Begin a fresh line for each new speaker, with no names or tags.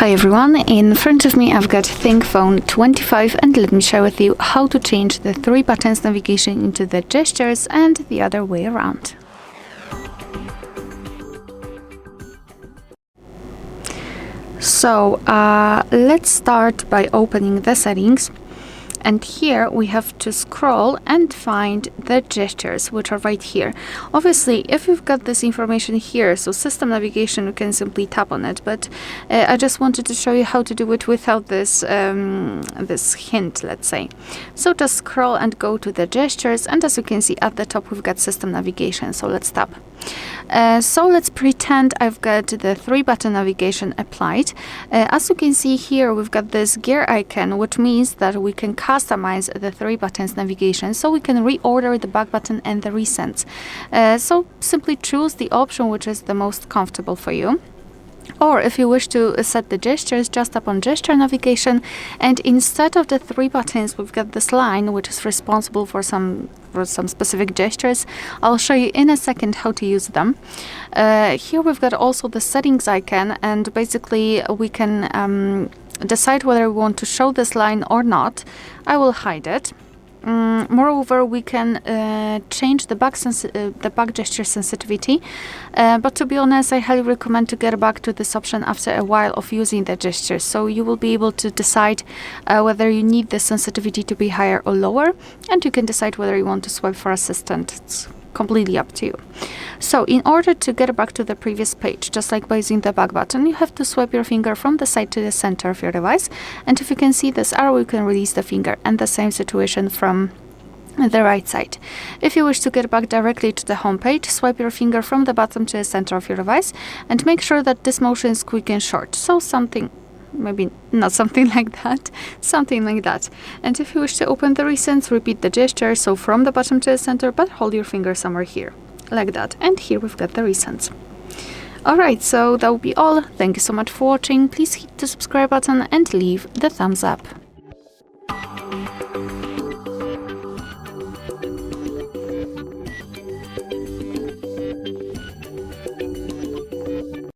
Hi everyone, in front of me I've got ThinkPhone 25 and let me share with you how to change the 3 buttons navigation into the gestures and the other way around. So let's start by opening the settings. And here we have to scroll and find the gestures, which are right here. Obviously, if you've got this information here, so system navigation, you can simply tap on it. But I just wanted to show you how to do it without this this hint, let's say. So just scroll and go to the gestures. And as you can see at the top, we've got system navigation. So let's tap. So let's pretend I've got the 3-button navigation applied. As you can see here, we've got this gear icon, which means that we can customize the 3 buttons navigation. So we can reorder the back button and the recents. So simply choose the option which is the most comfortable for you. Or if you wish to set the gestures, just tap on gesture navigation, and instead of the 3 buttons, we've got this line which is responsible for some specific gestures. I'll show you in a second how to use them. Here we've got also the settings icon, and basically we can decide whether we want to show this line or not. I will hide it. Moreover, we can change the back gesture sensitivity, but to be honest, I highly recommend to get back to this option after a while of using the gestures, so you will be able to decide whether you need the sensitivity to be higher or lower, and you can decide whether you want to swipe for assistant. It's completely up to you. So in order to get back to the previous page, just like by using the back button, you have to swipe your finger from the side to the center of your device, and if you can see this arrow, you can release the finger, and the same situation from the right side. If you wish to get back directly to the home page, swipe your finger from the bottom to the center of your device, and make sure that this motion is quick and short. So maybe not something like that, something like that. And if you wish to open the recents, repeat the gesture, so from the bottom to the center, but hold your finger somewhere here, like that. And here we've got the recents. Alright, so that will be all. Thank you so much for watching. Please hit the subscribe button and leave the thumbs up.